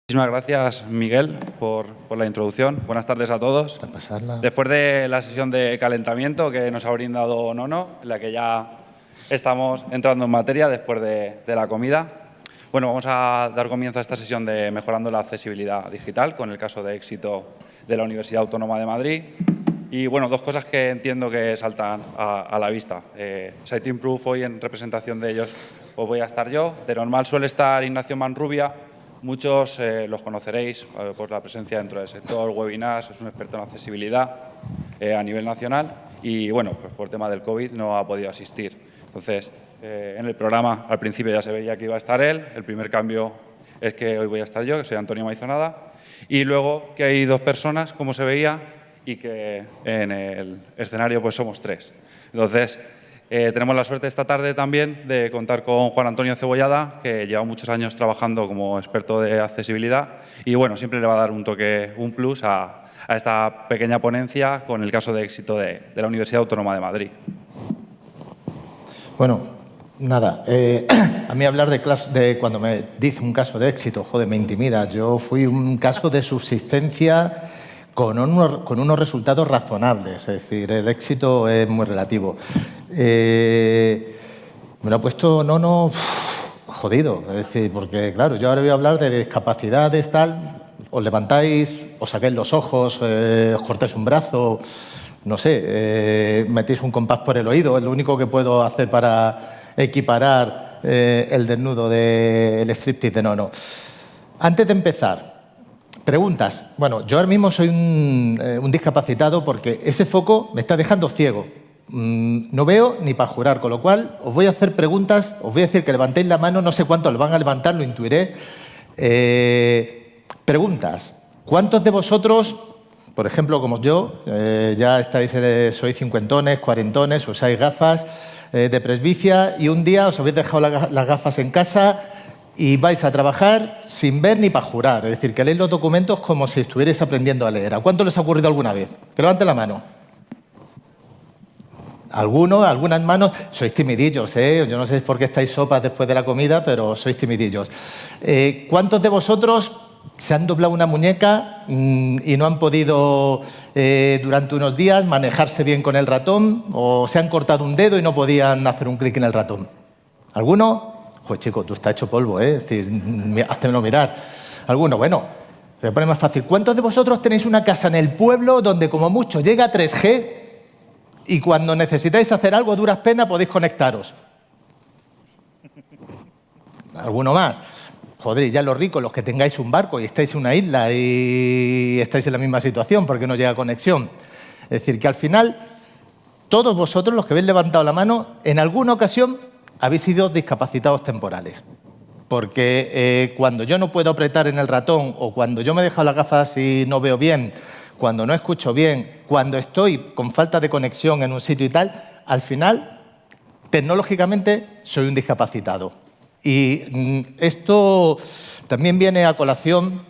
Muchísimas gracias, Miguel, por la introducción. Buenas tardes a todos. Después de la sesión de calentamiento que nos ha brindado Nono, en la que ya estamos entrando en materia después de la comida, bueno, vamos a dar comienzo a esta sesión de Mejorando la Accesibilidad Digital con el caso de éxito de la Universidad Autónoma de Madrid. Y, bueno, dos cosas que entiendo que saltan a la vista. Siteimprove, hoy en representación de ellos, pues voy a estar yo. De normal suele estar Ignacio Manrubia. Muchos los conoceréis por la presencia dentro del sector, webinars, es un experto en accesibilidad a nivel nacional y, bueno, pues por tema del COVID no ha podido asistir. Entonces, en el programa al principio ya se veía que iba a estar él, el primer cambio es que hoy voy a estar yo, que soy Antonio Maizonada, y luego que hay dos personas, como se veía, y que en el escenario pues somos tres. Entonces, tenemos la suerte esta tarde también de contar con Juan Antonio Cebollada, que lleva muchos años trabajando como experto de accesibilidad y, bueno, siempre le va a dar un toque, un plus a esta pequeña ponencia con el caso de éxito de la Universidad Autónoma de Madrid. Bueno, nada, a mí hablar de cuando me dice un caso de éxito, joder, me intimida. Yo fui un caso de subsistencia con unos resultados razonables, es decir, el éxito es muy relativo. Me lo ha puesto Nono jodido, es decir, porque claro, yo ahora voy a hablar de discapacidades, tal, os levantáis, os sacáis los ojos, os cortáis un brazo, no sé, metéis un compás por el oído, es lo único que puedo hacer para equiparar el desnudo del striptease de Nono. Antes de empezar, preguntas. Bueno, yo ahora mismo soy un discapacitado porque ese foco me está dejando ciego. No veo ni para jurar, con lo cual os voy a hacer preguntas, os voy a decir que levantéis la mano, no sé cuántos lo van a levantar, lo intuiré. Preguntas. ¿Cuántos de vosotros, por ejemplo, como yo, ya estáis, sois cincuentones, cuarentones, usáis gafas de presbicia y un día os habéis dejado las gafas en casa y vais a trabajar sin ver ni para jurar? Es decir, que leéis los documentos como si estuvierais aprendiendo a leer. ¿A cuánto les ha ocurrido alguna vez? Que levanten la mano. Algunos, algunas manos, sois timidillos, ¿eh? Yo no sé por qué estáis sopas después de la comida, pero sois timidillos. ¿Cuántos de vosotros se han doblado una muñeca y no han podido durante unos días manejarse bien con el ratón? ¿O se han cortado un dedo y no podían hacer un clic en el ratón? ¿Alguno? Pues chico, tú estás hecho polvo, ¿eh? Es decir, háztemelo mirar. ¿Alguno? Bueno, me pone más fácil. ¿Cuántos de vosotros tenéis una casa en el pueblo donde como mucho llega 3G y cuando necesitáis hacer algo a duras penas podéis conectaros? ¿Alguno más? Joder, ya los ricos, los que tengáis un barco y estáis en una isla y estáis en la misma situación porque no llega conexión. Es decir, que al final, todos vosotros, los que habéis levantado la mano, en alguna ocasión habéis sido discapacitados temporales. Porque cuando yo no puedo apretar en el ratón o cuando yo me he dejado las gafas y no veo bien, cuando no escucho bien, cuando estoy con falta de conexión en un sitio y tal, al final, tecnológicamente, soy un discapacitado. Y esto también viene a colación,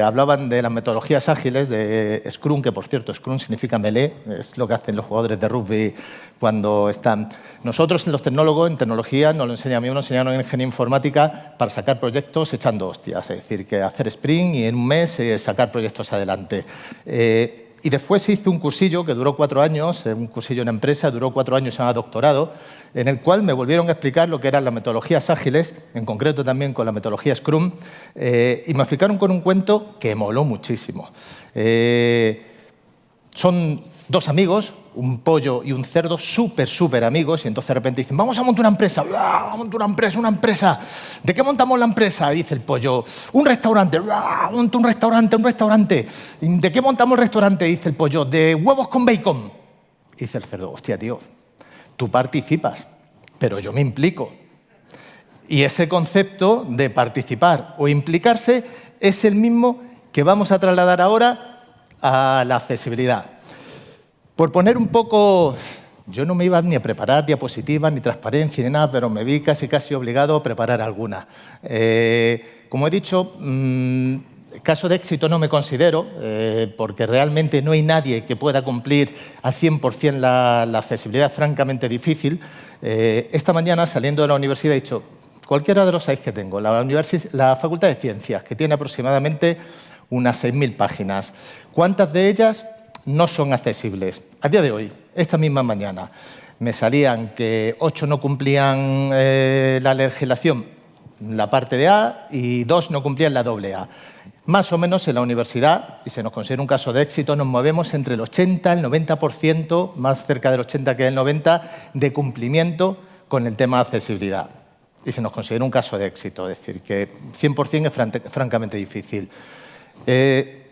hablaban de las metodologías ágiles de Scrum, que por cierto, Scrum significa melee, es lo que hacen los jugadores de rugby cuando están. Nosotros, los tecnólogos, en tecnología, nos lo enseñan a mí, nos enseñaron en ingeniería informática para sacar proyectos echando hostias, es decir, que hacer sprint y en un mes sacar proyectos adelante. Y después hice un cursillo que duró 4 años, un cursillo en empresa, duró 4 años, se llama doctorado, en el cual me volvieron a explicar lo que eran las metodologías ágiles, en concreto también con la metodología Scrum, y me explicaron con un cuento que moló muchísimo. Son dos amigos, un pollo y un cerdo, súper amigos, y entonces de repente dicen, vamos a montar una empresa, vamos a montar una empresa. ¿De qué montamos la empresa? Dice el pollo, un restaurante, monto un restaurante. ¿De qué montamos el restaurante? Dice el pollo, de huevos con bacon. Dice el cerdo, hostia, tío, tú participas, pero yo me implico. Y ese concepto de participar o implicarse es el mismo que vamos a trasladar ahora a la accesibilidad. Por poner un poco, yo no me iba ni a preparar diapositivas, ni transparencia, ni nada, pero me vi casi obligado a preparar alguna. Como he dicho, caso de éxito no me considero, porque realmente no hay nadie que pueda cumplir al 100% la accesibilidad, francamente difícil. Esta mañana, saliendo de la universidad, he dicho, cualquiera de los 6 que tengo, la Facultad de Ciencias, que tiene aproximadamente unas 6.000 páginas, ¿cuántas de ellas no son accesibles? A día de hoy, esta misma mañana, me salían que 8 no cumplían la legislación, la parte de A, y 2 no cumplían la doble A. Más o menos en la universidad, y se nos considera un caso de éxito, nos movemos entre el 80 y el 90%, más cerca del 80 que del 90%, de cumplimiento con el tema de accesibilidad. Y se nos considera un caso de éxito, es decir, que 100% es francamente difícil.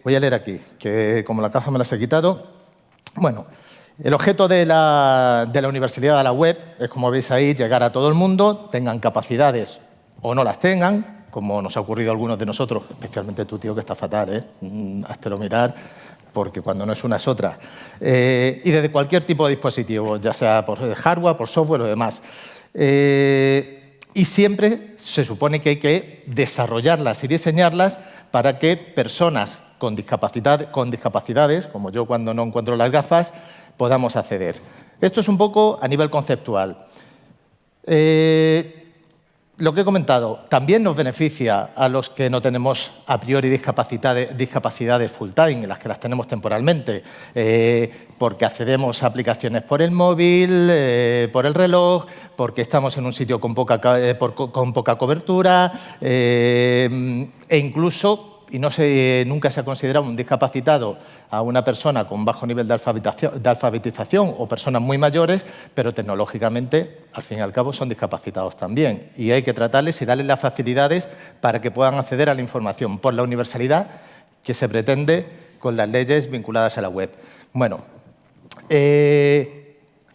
Voy a leer aquí, que como la caza me las he quitado. Bueno, el objeto de la universidad a la web es, como veis ahí, llegar a todo el mundo, tengan capacidades o no las tengan, como nos ha ocurrido a algunos de nosotros, especialmente tú, tío, que está fatal, háztelo mirar, porque cuando no es una es otra. Y desde cualquier tipo de dispositivo, ya sea por hardware, por software o demás. Y siempre se supone que hay que desarrollarlas y diseñarlas para que personas con discapacidades, como yo cuando no encuentro las gafas, podamos acceder. Esto es un poco a nivel conceptual. Lo que he comentado también nos beneficia a los que no tenemos a priori discapacidades full time, en las que las tenemos temporalmente, porque accedemos a aplicaciones por el móvil, por el reloj, porque estamos en un sitio con poca cobertura e incluso, y nunca se ha considerado un discapacitado a una persona con bajo nivel de alfabetización o personas muy mayores, pero tecnológicamente, al fin y al cabo, son discapacitados también. Y hay que tratarles y darles las facilidades para que puedan acceder a la información por la universalidad que se pretende con las leyes vinculadas a la web. Bueno,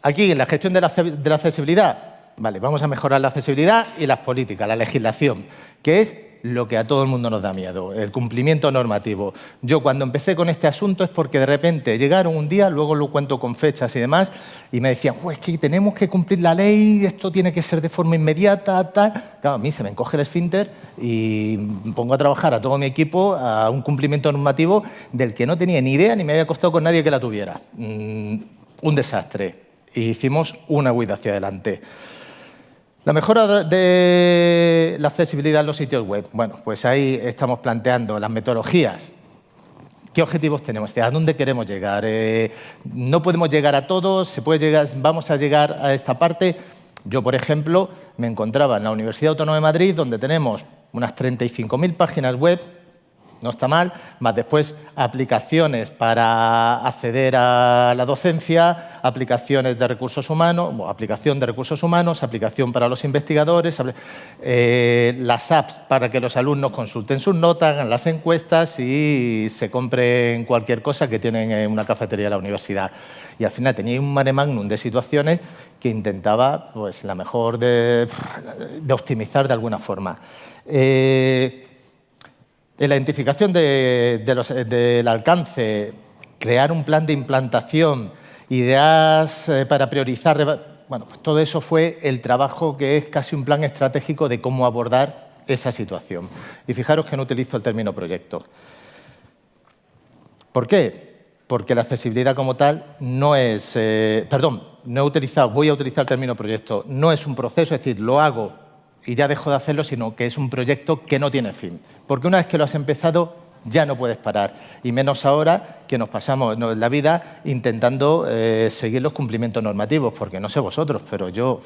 aquí en la gestión de la accesibilidad, vale, vamos a mejorar la accesibilidad y las políticas, la legislación, que es lo que a todo el mundo nos da miedo, el cumplimiento normativo. Yo cuando empecé con este asunto es porque de repente llegaron un día, luego lo cuento con fechas y demás, y me decían, es que tenemos que cumplir la ley, esto tiene que ser de forma inmediata, tal. Claro, a mí se me encoge el esfínter y me pongo a trabajar a todo mi equipo a un cumplimiento normativo del que no tenía ni idea ni me había acostado con nadie que la tuviera. Un desastre. Y hicimos una huida hacia adelante. La mejora de la accesibilidad en los sitios web. Bueno, pues ahí estamos planteando las metodologías. ¿Qué objetivos tenemos? ¿A dónde queremos llegar? No podemos llegar a todos, vamos a llegar a esta parte. Yo, por ejemplo, me encontraba en la Universidad Autónoma de Madrid, donde tenemos unas 35.000 páginas web, no está mal, más después aplicaciones para acceder a la docencia, aplicaciones de recursos humanos, aplicación de recursos humanos, aplicación para los investigadores, las apps para que los alumnos consulten sus notas, hagan las encuestas y se compren cualquier cosa que tienen en una cafetería de la universidad. Y al final tenía un mare magnum de situaciones que intentaba, pues, la mejor de optimizar de alguna forma. En la identificación del alcance, crear un plan de implantación, ideas para priorizar, bueno, pues todo eso fue el trabajo que es casi un plan estratégico de cómo abordar esa situación. Y fijaros que no utilizo el término proyecto. ¿Por qué? Porque la accesibilidad como tal no es... voy a utilizar el término proyecto. No es un proceso, es decir, lo hago y ya dejo de hacerlo, sino que es un proyecto que no tiene fin. Porque una vez que lo has empezado, ya no puedes parar. Y menos ahora que nos pasamos la vida intentando seguir los cumplimientos normativos, porque no sé vosotros, pero yo,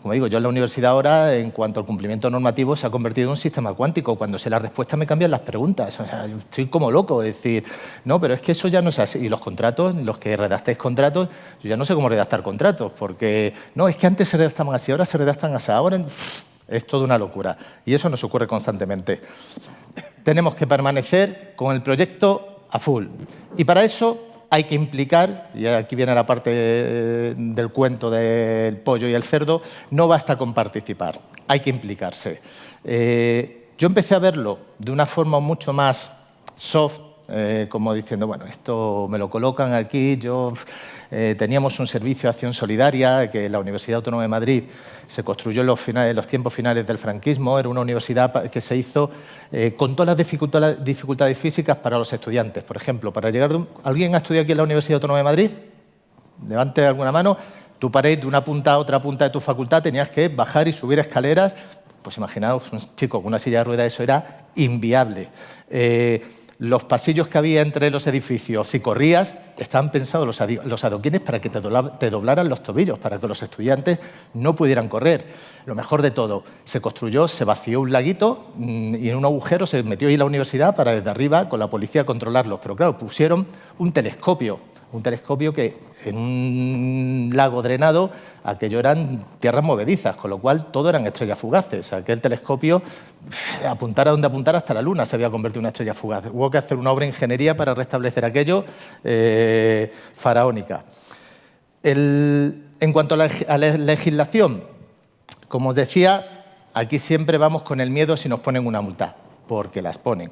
como digo, yo en la universidad ahora, en cuanto al cumplimiento normativo, se ha convertido en un sistema cuántico. Cuando sé la respuesta me cambian las preguntas. O sea, yo estoy como loco, es decir, no, pero es que eso ya no es así. Y los contratos, los que redactáis contratos, yo ya no sé cómo redactar contratos, porque no, es que antes se redactaban así, ahora se redactan así, ahora es toda una locura. Y eso nos ocurre constantemente. Tenemos que permanecer con el proyecto a full. Y para eso hay que implicar, y aquí viene la parte del cuento del pollo y el cerdo, no basta con participar, hay que implicarse. Yo empecé a verlo de una forma mucho más soft, como diciendo, bueno, esto me lo colocan aquí, teníamos un servicio de acción solidaria que la Universidad Autónoma de Madrid se construyó en los tiempos finales del franquismo, era una universidad que se hizo con todas las dificultades físicas para los estudiantes. Por ejemplo, para llegar ¿alguien ha estudiado aquí en la Universidad Autónoma de Madrid? Levante alguna mano. Tú para ir de una punta a otra punta de tu facultad tenías que bajar y subir escaleras. Pues imaginaos, un chico con una silla de ruedas, eso era inviable. Los pasillos que había entre los edificios, si corrías, estaban pensados los adoquines para que te doblaran los tobillos, para que los estudiantes no pudieran correr. Lo mejor de todo, se construyó, se vació un laguito y en un agujero se metió ahí la universidad para desde arriba con la policía controlarlos. Pero claro, pusieron un telescopio que en un lago drenado, aquello eran tierras movedizas, con lo cual todo eran estrellas fugaces. Aquel telescopio, apuntara donde apuntara, hasta la Luna se había convertido en una estrella fugaz. Hubo que hacer una obra de ingeniería para restablecer aquello, faraónica. En cuanto a la legislación, como os decía, aquí siempre vamos con el miedo si nos ponen una multa, porque las ponen.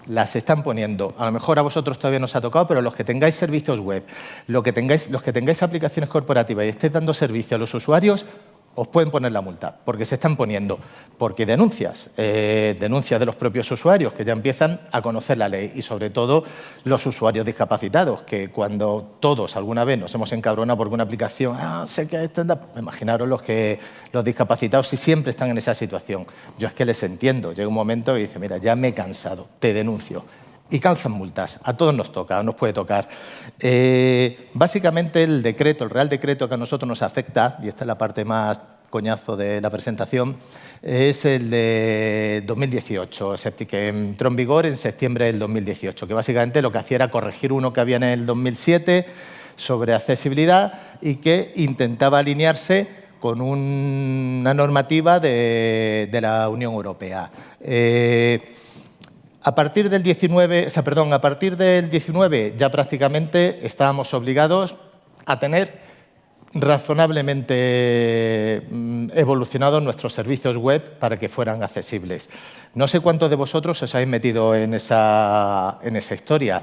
Las están poniendo. A lo mejor a vosotros todavía no os ha tocado, pero los que tengáis servicios web, los que tengáis aplicaciones corporativas y estéis dando servicio a los usuarios, os pueden poner la multa, porque se están poniendo. Porque denuncias de los propios usuarios, que ya empiezan a conocer la ley, y sobre todo los usuarios discapacitados, que cuando todos alguna vez nos hemos encabronado por una aplicación, sé que imaginaros los discapacitados si siempre están en esa situación. Yo es que les entiendo. Llega un momento y dice, mira, ya me he cansado, te denuncio. Y calzan multas. A todos nos toca, nos puede tocar. Básicamente el Real Decreto que a nosotros nos afecta, y esta es la parte más coñazo de la presentación, es el de 2018, que entró en vigor en septiembre del 2018, que básicamente lo que hacía era corregir uno que había en el 2007 sobre accesibilidad y que intentaba alinearse con una normativa de la Unión Europea. A partir del 19 ya prácticamente estábamos obligados a tener razonablemente evolucionados nuestros servicios web para que fueran accesibles. No sé cuántos de vosotros os habéis metido en esa historia.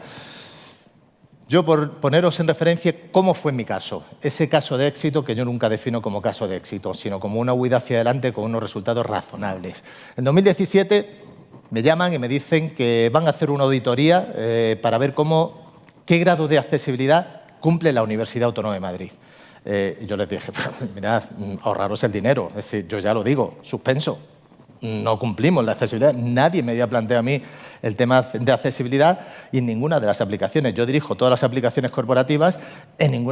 Yo, por poneros en referencia, ¿cómo fue mi caso? Ese caso de éxito que yo nunca defino como caso de éxito, sino como una huida hacia adelante con unos resultados razonables. En 2017... me llaman y me dicen que van a hacer una auditoría para ver qué grado de accesibilidad cumple la Universidad Autónoma de Madrid. Y yo les dije, mirad, ahorraros el dinero. Es decir, yo ya lo digo, suspenso. No cumplimos la accesibilidad. Nadie me había planteado a mí el tema de accesibilidad y en ninguna de las aplicaciones. Yo dirijo todas las aplicaciones corporativas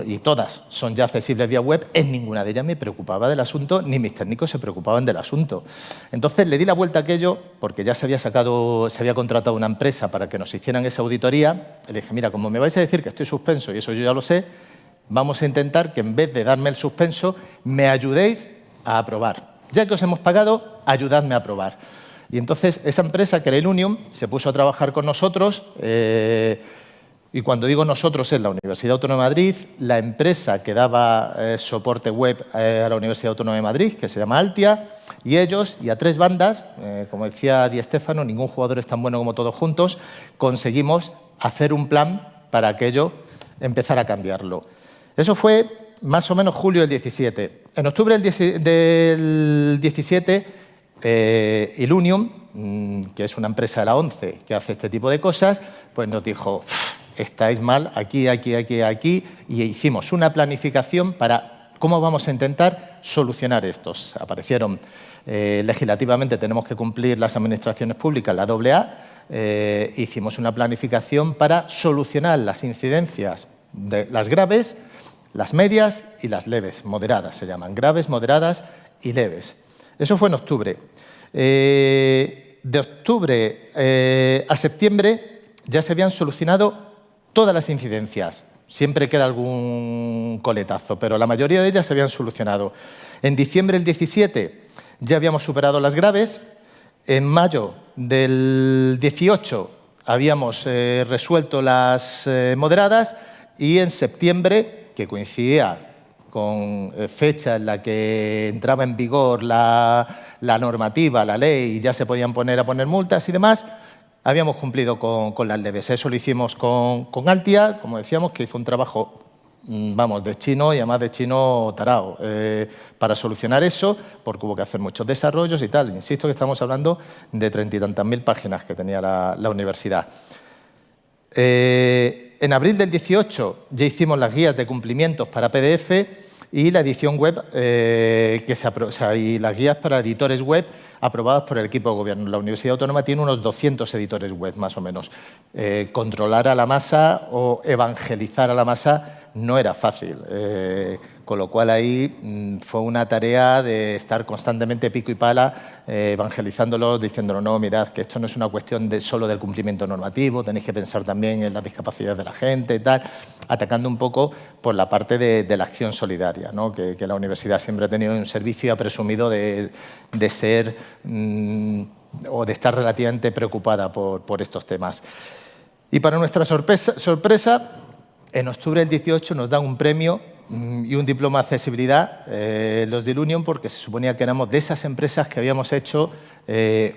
y todas son ya accesibles vía web. En ninguna de ellas me preocupaba del asunto, ni mis técnicos se preocupaban del asunto. Entonces le di la vuelta a aquello porque ya se había contratado una empresa para que nos hicieran esa auditoría. Le dije, mira, como me vais a decir que estoy suspenso y eso yo ya lo sé, vamos a intentar que en vez de darme el suspenso, me ayudéis a aprobar. Ya que os hemos pagado, ayudadme a aprobar. Y entonces esa empresa, que era Ilunium, se puso a trabajar con nosotros y cuando digo nosotros es la Universidad Autónoma de Madrid, la empresa que daba soporte web a la Universidad Autónoma de Madrid, que se llama Altia, y ellos, y a 3 bandas, como decía Di Stéfano, ningún jugador es tan bueno como todos juntos, conseguimos hacer un plan para que ello empezara a cambiarlo. Eso fue más o menos julio del 17. En octubre del 17, Ilunium, que es una empresa de la ONCE que hace este tipo de cosas, pues nos dijo, estáis mal aquí, y hicimos una planificación para cómo vamos a intentar solucionar estos. Aparecieron legislativamente, tenemos que cumplir las administraciones públicas, la AA, hicimos una planificación para solucionar las incidencias de las graves, las medias y las leves, moderadas se llaman, graves, moderadas y leves. Eso fue en octubre. De octubre a septiembre ya se habían solucionado todas las incidencias. Siempre queda algún coletazo, pero la mayoría de ellas se habían solucionado. En diciembre del 17 ya habíamos superado las graves. En mayo del 18 habíamos resuelto las moderadas y en septiembre, que coincidía con fecha en la que entraba en vigor la normativa, la ley, y ya se podían poner multas y demás, habíamos cumplido con las leves. Eso lo hicimos con Altia, como decíamos, que hizo un trabajo, de chino y además de chino tarao, para solucionar eso, porque hubo que hacer muchos desarrollos y tal. Insisto que estamos hablando de 30 y tantas mil páginas que tenía la universidad. En abril del 18 ya hicimos las guías de cumplimientos para PDF y la edición web y las guías para editores web aprobadas por el equipo de gobierno. La Universidad Autónoma tiene unos 200 editores web, más o menos. Controlar a la masa o evangelizar a la masa no era fácil. Con lo cual ahí fue una tarea de estar constantemente pico y pala, evangelizándolos, diciéndolos, no, mirad, que esto no es una cuestión solo del cumplimiento normativo, tenéis que pensar también en las discapacidades de la gente y tal, atacando un poco por la parte de la acción solidaria, ¿no? que la universidad siempre ha tenido un servicio y ha presumido de ser o de estar relativamente preocupada por estos temas. Y para nuestra sorpresa, en octubre del 18 nos dan un premio y un diploma de accesibilidad, los de Ilunion, porque se suponía que éramos de esas empresas que habíamos hecho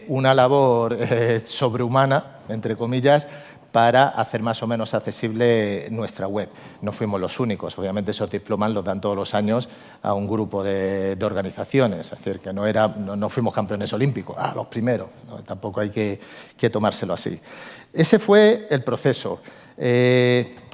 una labor sobrehumana, entre comillas, para hacer más o menos accesible nuestra web. No fuimos los únicos, obviamente esos diplomas los dan todos los años a un grupo de organizaciones, es decir, que no fuimos campeones olímpicos, los primeros, ¿no? Tampoco hay que tomárselo así. Ese fue el proceso.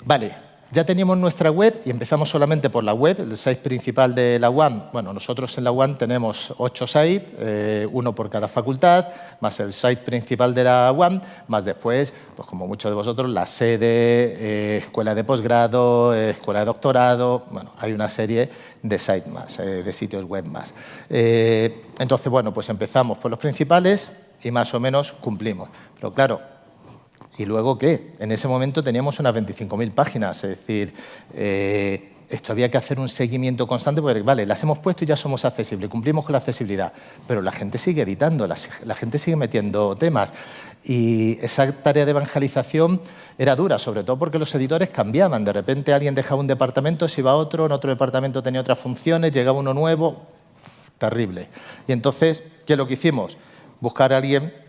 Vale. Ya teníamos nuestra web y empezamos solamente por la web, el site principal de la UAM. Bueno, nosotros en la UAM tenemos 8 sites, uno por cada facultad, más el site principal de la UAM, más después, pues como muchos de vosotros, la sede, escuela de posgrado, escuela de doctorado. Bueno, hay una serie de sites más, de sitios web más. Entonces, bueno, pues empezamos por los principales y más o menos cumplimos. Pero claro, ¿y luego qué? En ese momento teníamos unas 25.000 páginas, es decir, esto había que hacer un seguimiento constante porque, vale, las hemos puesto y ya somos accesibles, cumplimos con la accesibilidad, pero la gente sigue editando, la gente sigue metiendo temas y esa tarea de evangelización era dura, sobre todo porque los editores cambiaban, de repente alguien dejaba un departamento, se iba a otro, en otro departamento tenía otras funciones, llegaba uno nuevo, terrible. Y entonces, ¿qué es lo que hicimos? Buscar a alguien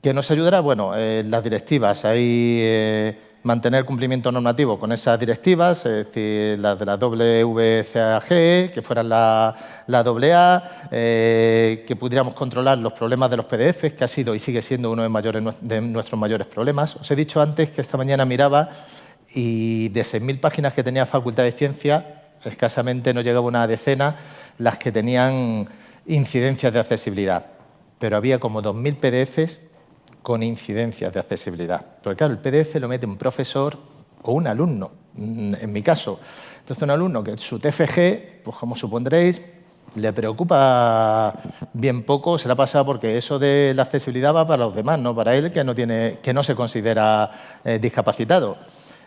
que nos ayudará, bueno, las directivas, ahí mantener el cumplimiento normativo con esas directivas, es decir, las de la WCAG, que fueran la AA, que pudiéramos controlar los problemas de los PDFs, que ha sido y sigue siendo uno de nuestros mayores problemas. Os he dicho antes que esta mañana miraba y de 6.000 páginas que tenía Facultad de Ciencia, escasamente no llegaba una decena las que tenían incidencias de accesibilidad, pero había como 2.000 PDFs con incidencias de accesibilidad. Porque claro, el PDF lo mete un profesor o un alumno, en mi caso. Entonces, un alumno que su TFG, pues como supondréis, le preocupa bien poco, se la pasa porque eso de la accesibilidad va para los demás, no para él, que no se considera discapacitado.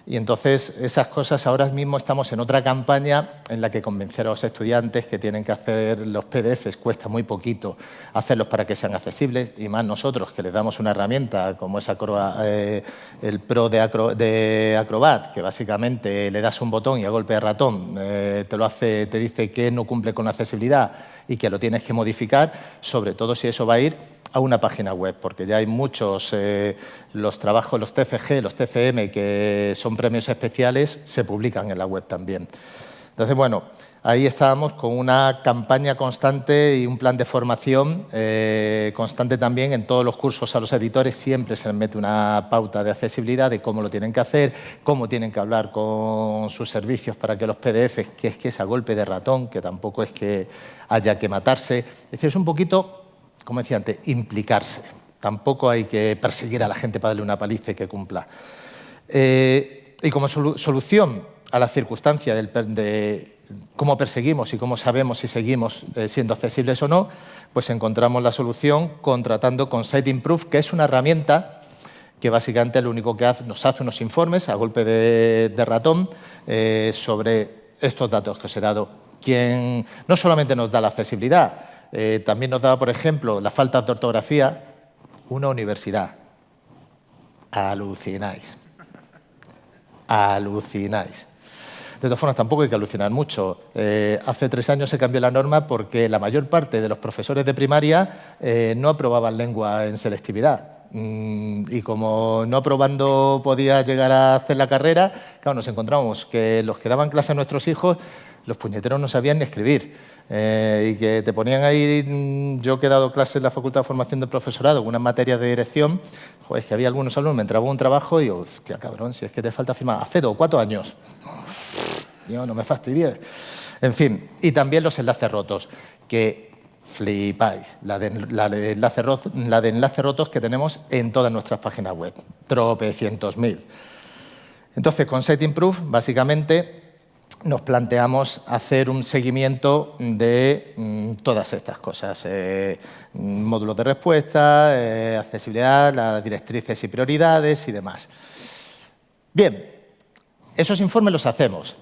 Y entonces, esas cosas, ahora mismo estamos en otra campaña en la que convencer a los estudiantes que tienen que hacer los PDFs, cuesta muy poquito hacerlos para que sean accesibles, y más nosotros, que les damos una herramienta como es el Pro de Acrobat, que básicamente le das un botón y a golpe de ratón te dice que no cumple con la accesibilidad y que lo tienes que modificar, sobre todo si eso va a ir a una página web, porque ya hay muchos, los trabajos, los TFG, los TFM, que son premios especiales, se publican en la web también. Entonces, bueno, ahí estábamos con una campaña constante y un plan de formación constante también. En todos los cursos a los editores siempre se les mete una pauta de accesibilidad, de cómo lo tienen que hacer, cómo tienen que hablar con sus servicios para que los PDFs, que es a golpe de ratón, que tampoco es que haya que matarse. Es decir, es un poquito, como decía antes, implicarse. Tampoco hay que perseguir a la gente para darle una paliza y que cumpla. Y como solución a la circunstancia de cómo perseguimos y cómo sabemos si seguimos siendo accesibles o no, pues encontramos la solución contratando con SiteImprove, que es una herramienta que básicamente lo único que hace, nos hace unos informes a golpe de ratón sobre estos datos que os he dado. Quien no solamente nos da la accesibilidad, también nos da, por ejemplo, la falta de ortografía. Una universidad. Alucináis. Alucináis. De todas formas, tampoco hay que alucinar mucho. Hace 3 años se cambió la norma porque la mayor parte de los profesores de primaria no aprobaban lengua en selectividad. Y como no aprobando podía llegar a hacer la carrera, claro, nos encontramos que los que daban clase a nuestros hijos, los puñeteros no sabían ni escribir. Y que te ponían ahí, yo que he dado clases en la Facultad de Formación del Profesorado, unas materias de dirección, joder, es que había algunos alumnos, me entraba un trabajo y digo, hostia, cabrón, si es que te falta firmar, hace 4 años. Digo, no me fastidies. En fin, y también los enlaces rotos, que flipáis, la de enlaces rotos que tenemos en todas nuestras páginas web, tropecientos mil. Entonces, con SiteImprove, básicamente, nos planteamos hacer un seguimiento de todas estas cosas. Módulos de respuesta, accesibilidad, las directrices y prioridades y demás. Bien, esos informes los hacemos.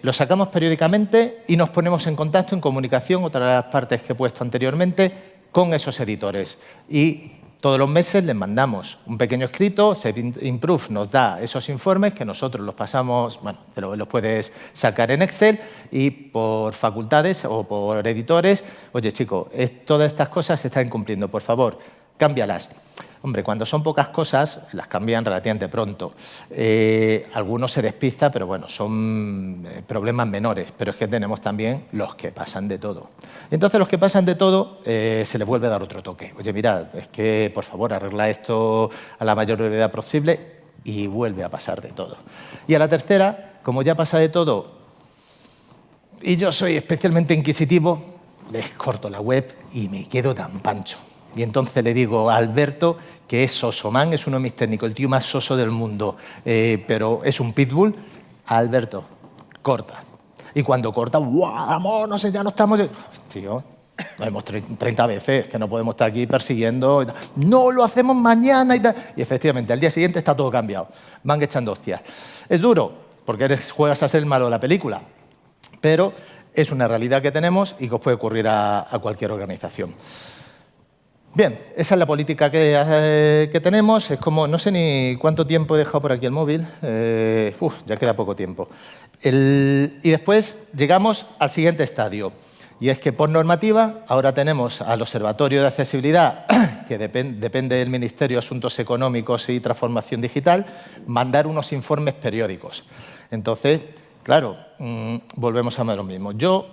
Los sacamos periódicamente y nos ponemos en contacto, en comunicación, otra de las partes que he puesto anteriormente, con esos editores. Y todos los meses les mandamos un pequeño escrito, SiteImprove nos da esos informes que nosotros los pasamos, bueno, los puedes sacar en Excel y por facultades o por editores, oye chicos, todas estas cosas se están incumpliendo, por favor, cámbialas. Hombre, cuando son pocas cosas, las cambian relativamente pronto. Algunos se despista, pero bueno, son problemas menores. Pero es que tenemos también los que pasan de todo. Entonces, los que pasan de todo, se les vuelve a dar otro toque. Oye, mirad, es que, por favor, arregla esto a la mayor brevedad posible y vuelve a pasar de todo. Y a la tercera, como ya pasa de todo, y yo soy especialmente inquisitivo, les corto la web y me quedo tan pancho. Y entonces le digo a Alberto, que es soso-man, es uno de mis técnicos, el tío más soso del mundo, pero es un pitbull. Alberto, corta. Y cuando corta, ¡guau, amor, no sé, ya no estamos... Tío, lo hemos 30 veces, que no podemos estar aquí persiguiendo. No, lo hacemos mañana y tal. Y efectivamente, al día siguiente está todo cambiado. Van echando hostias. Es duro, porque juegas a ser el malo de la película, pero es una realidad que tenemos y que os puede ocurrir a cualquier organización. Bien, esa es la política que tenemos. Es como, no sé ni cuánto tiempo he dejado por aquí el móvil. Ya queda poco tiempo. Y después llegamos al siguiente estadio. Y es que por normativa ahora tenemos al Observatorio de Accesibilidad, que depende del Ministerio de Asuntos Económicos y Transformación Digital, mandar unos informes periódicos. Entonces, claro, volvemos a lo mismo. Yo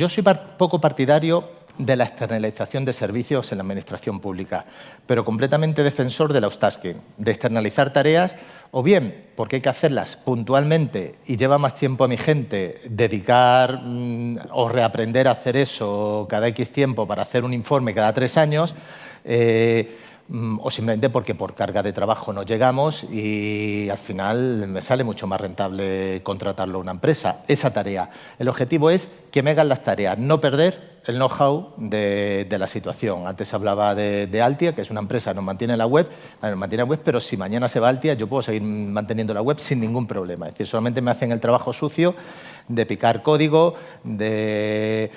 soy poco partidario de la externalización de servicios en la administración pública, pero completamente defensor del outtasking, de externalizar tareas, o bien porque hay que hacerlas puntualmente y lleva más tiempo a mi gente dedicar o reaprender a hacer eso cada X tiempo para hacer un informe cada 3 años, o simplemente porque por carga de trabajo no llegamos y al final me sale mucho más rentable contratarlo a una empresa, esa tarea. El objetivo es que me hagan las tareas, no perder el know-how de la situación. Antes hablaba de Altia, que es una empresa que nos mantiene la web, pero si mañana se va Altia, yo puedo seguir manteniendo la web sin ningún problema. Es decir, solamente me hacen el trabajo sucio de picar código, de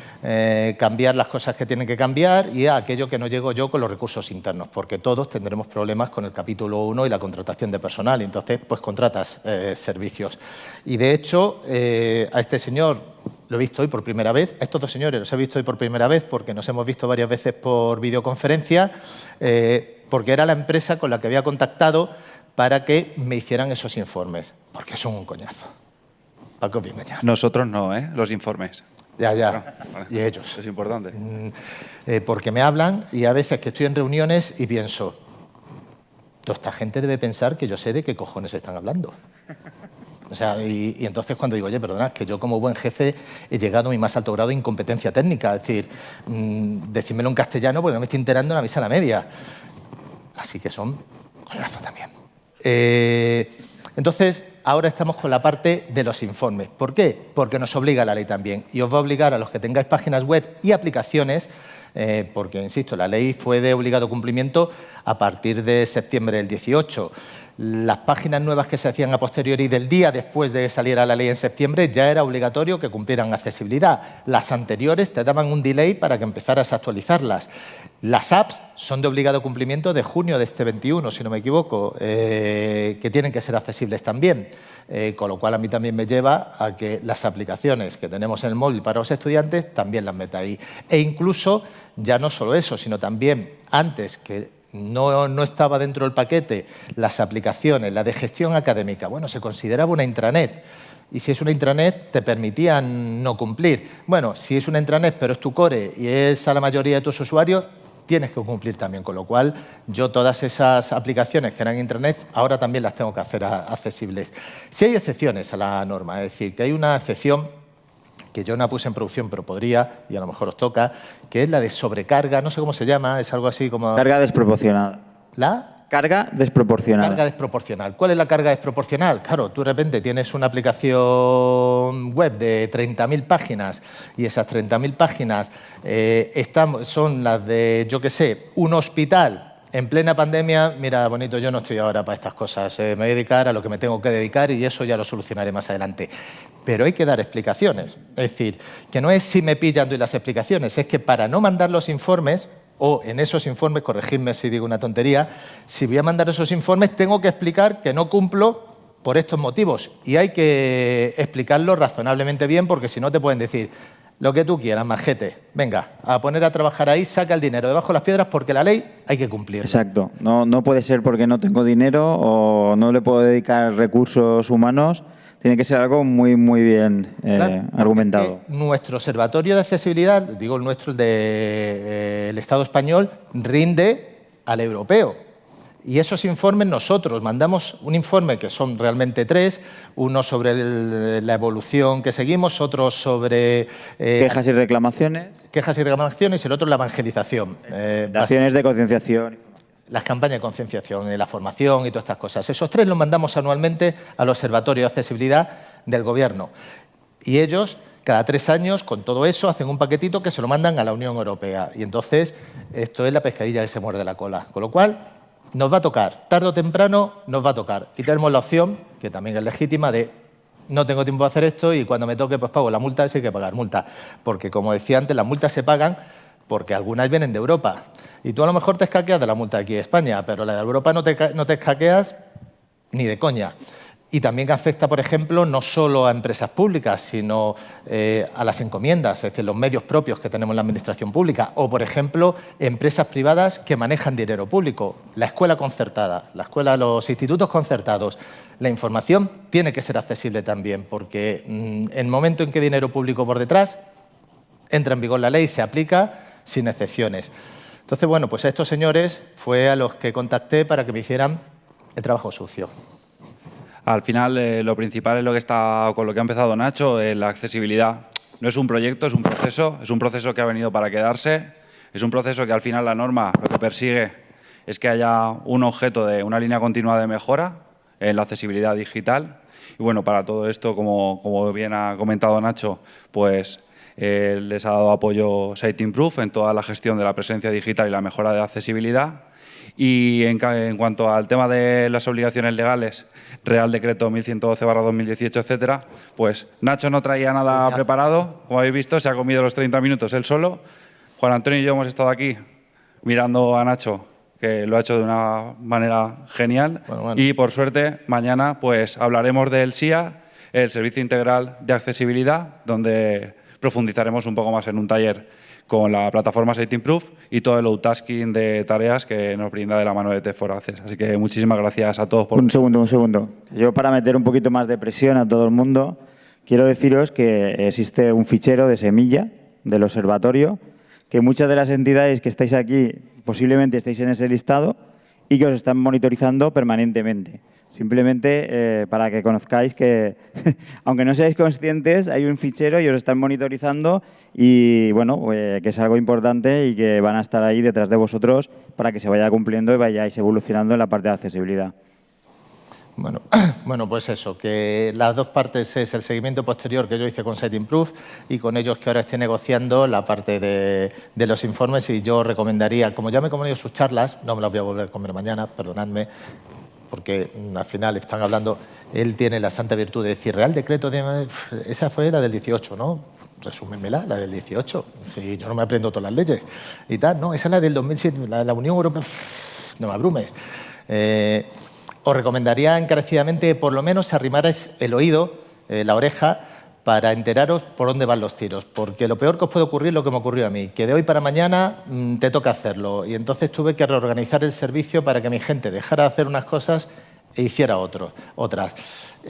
cambiar las cosas que tienen que cambiar y a aquello que no llego yo con los recursos internos, porque todos tendremos problemas con el capítulo 1 y la contratación de personal. Y entonces, pues contratas servicios. Y de hecho, a este señor lo he visto hoy por primera vez. A estos dos señores los he visto hoy por primera vez porque nos hemos visto varias veces por videoconferencia, porque era la empresa con la que había contactado para que me hicieran esos informes, porque son un coñazo. ¿Para qué os viene ya? Nosotros no, los informes. Ya. Bueno, y ellos. Es importante. Porque me hablan y a veces que estoy en reuniones y pienso, toda esta gente debe pensar que yo sé de qué cojones están hablando. O sea, y entonces cuando digo, oye, perdona, es que yo como buen jefe he llegado a mi más alto grado de incompetencia técnica. Es decir, decídmelo en castellano porque no me estoy enterando en la misa a la media. Así que son coñazo también. Entonces, ahora estamos con la parte de los informes. ¿Por qué? Porque nos obliga la ley también. Y os va a obligar a los que tengáis páginas web y aplicaciones, porque, insisto, la ley fue de obligado cumplimiento a partir de septiembre del 18. Las páginas nuevas que se hacían a posteriori del día después de que saliera la ley en septiembre ya era obligatorio que cumplieran accesibilidad. Las anteriores te daban un delay para que empezaras a actualizarlas. Las apps son de obligado cumplimiento de junio de este 21, si no me equivoco, que tienen que ser accesibles también. Con lo cual a mí también me lleva a que las aplicaciones que tenemos en el móvil para los estudiantes también las meta ahí. E incluso ya no solo eso, sino también antes que no estaba dentro del paquete las aplicaciones, la de gestión académica. Bueno, se consideraba una intranet. Y si es una intranet, te permitían no cumplir. Bueno, si es una intranet, pero es tu core y es a la mayoría de tus usuarios, tienes que cumplir también. Con lo cual, yo todas esas aplicaciones que eran intranets, ahora también las tengo que hacer accesibles. Si hay excepciones a la norma, es decir, que hay una excepción que yo no la puse en producción, pero podría, y a lo mejor os toca, que es la de sobrecarga, no sé cómo se llama, es algo así como... Carga desproporcionada. ¿La? Carga desproporcionada. Carga desproporcional. ¿Cuál es la carga desproporcional? Claro, tú de repente tienes una aplicación web de 30.000 páginas y esas 30.000 páginas son las de, yo qué sé, un hospital en plena pandemia. Mira, bonito, yo no estoy ahora para estas cosas. Me voy a dedicar a lo que me tengo que dedicar y eso ya lo solucionaré más adelante. Pero hay que dar explicaciones. Es decir, que no es si me pillan doy las explicaciones, es que para no mandar los informes, o en esos informes, corregidme si digo una tontería, si voy a mandar esos informes tengo que explicar que no cumplo por estos motivos. Y hay que explicarlo razonablemente bien porque si no te pueden decir lo que tú quieras, majete, venga, a poner a trabajar ahí, saca el dinero debajo de las piedras porque la ley hay que cumplir. Exacto. No puede ser porque no tengo dinero o no le puedo dedicar recursos humanos. Tiene que ser algo muy, muy bien argumentado. Es que nuestro observatorio de accesibilidad, digo el nuestro, el del Estado español, rinde al europeo. Y esos informes nosotros mandamos un informe que son realmente 3, uno sobre la evolución que seguimos, otro sobre... quejas y reclamaciones. Quejas y reclamaciones y el otro la evangelización. Acciones de concienciación. Las campañas de concienciación, la formación y todas estas cosas. Esos 3 los mandamos anualmente al Observatorio de Accesibilidad del Gobierno. Y ellos, cada 3 años, con todo eso, hacen un paquetito que se lo mandan a la Unión Europea. Y entonces, esto es la pescadilla que se muerde la cola. Con lo cual, nos va a tocar, tarde o temprano nos va a tocar. Y tenemos la opción, que también es legítima, de no tengo tiempo de hacer esto y cuando me toque pues pago la multa, si hay que pagar multa. Porque, como decía antes, las multas se pagan porque algunas vienen de Europa. Y tú a lo mejor te escaqueas de la multa de aquí de España, pero la de Europa no te escaqueas ni de coña. Y también afecta, por ejemplo, no solo a empresas públicas, sino a las encomiendas, es decir, los medios propios que tenemos en la administración pública. O, por ejemplo, empresas privadas que manejan dinero público. La escuela concertada, los institutos concertados. La información tiene que ser accesible también, porque en el momento en que hay dinero público por detrás, entra en vigor la ley, se aplica sin excepciones. Entonces, bueno, pues a estos señores fue a los que contacté para que me hicieran el trabajo sucio. Al final, lo principal es con lo que ha empezado Nacho, la accesibilidad. No es un proyecto, es un proceso que ha venido para quedarse, es un proceso que al final la norma lo que persigue es que haya un objeto de una línea continua de mejora en la accesibilidad digital. Y bueno, para todo esto, como bien ha comentado Nacho, pues les ha dado apoyo Siteimprove en toda la gestión de la presencia digital y la mejora de accesibilidad. Y en cuanto al tema de las obligaciones legales, Real Decreto 1112/2018, etcétera, pues Nacho no traía nada preparado. Como habéis visto, se ha comido los 30 minutos él solo. Juan Antonio y yo hemos estado aquí mirando a Nacho, que lo ha hecho de una manera genial. Bueno. Y por suerte, mañana pues hablaremos del SIA, el Servicio Integral de Accesibilidad, donde profundizaremos un poco más en un taller con la plataforma Siteimprove y todo el outtasking de tareas que nos brinda de la mano de T4 Access. Así que muchísimas gracias a todos. Un segundo. Yo, para meter un poquito más de presión a todo el mundo, quiero deciros que existe un fichero de semilla del observatorio, que muchas de las entidades que estáis aquí posiblemente estéis en ese listado y que os están monitorizando permanentemente. Simplemente para que conozcáis que, aunque no seáis conscientes, hay un fichero y os están monitorizando y, bueno, que es algo importante y que van a estar ahí detrás de vosotros para que se vaya cumpliendo y vayáis evolucionando en la parte de accesibilidad. Bueno, pues eso, que las dos partes es el seguimiento posterior que yo hice con Siteimprove y con ellos que ahora estoy negociando la parte de los informes y yo recomendaría, como ya me he comido sus charlas, no me las voy a volver a comer mañana, perdonadme, porque al final están hablando, él tiene la santa virtud de decir, Real Decreto, esa fue la del 18, ¿no? Resúmenmela, la del 18. Si yo no me aprendo todas las leyes y tal, no, esa es la del 2007, la de la Unión Europea, no me abrumes. Os recomendaría encarecidamente que por lo menos arrimarais el oído, la oreja, para enteraros por dónde van los tiros. Porque lo peor que os puede ocurrir es lo que me ocurrió a mí, que de hoy para mañana te toca hacerlo. Y entonces tuve que reorganizar el servicio para que mi gente dejara de hacer unas cosas e hiciera otras.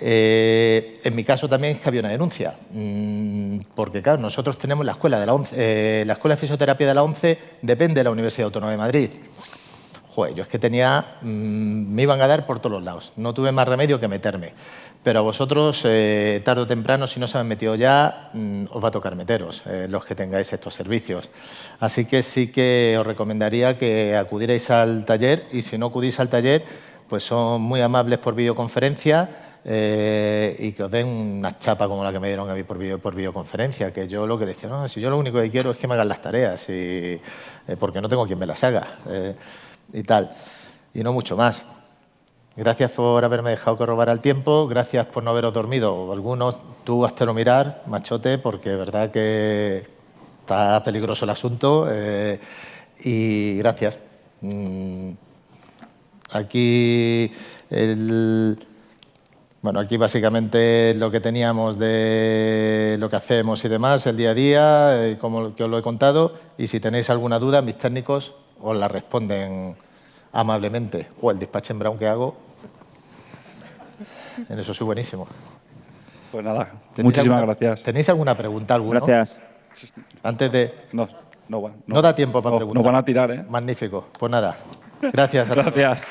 En mi caso también es que había una denuncia. Porque, claro, nosotros tenemos la escuela de la ONCE, la Escuela de Fisioterapia de la ONCE depende de la Universidad Autónoma de Madrid. Joder, yo es que me iban a dar por todos los lados, no tuve más remedio que meterme. Pero a vosotros, tarde o temprano, si no se han metido ya, os va a tocar meteros, los que tengáis estos servicios. Así que sí que os recomendaría que acudierais al taller, y si no acudís al taller, pues son muy amables por videoconferencia y que os den una chapa como la que me dieron a mí por videoconferencia, que yo lo que decía, no, si yo lo único que quiero es que me hagan las tareas, porque no tengo quien me las haga y tal, y no mucho más. Gracias por haberme dejado que robara el tiempo, gracias por no haberos dormido. Algunos, tú háztelo mirar, machote, porque es verdad que está peligroso el asunto. Y gracias. Aquí, aquí básicamente lo que teníamos de lo que hacemos y demás, el día a día, como que os lo he contado. Y si tenéis alguna duda, mis técnicos os la responden amablemente. O el dispatch en brown que hago, en eso soy buenísimo. Pues nada, muchísimas gracias. ¿Tenéis alguna pregunta? Gracias. Antes de... No da tiempo para preguntar. Nos van a tirar, ¿eh? Magnífico. Pues nada, gracias. Gracias.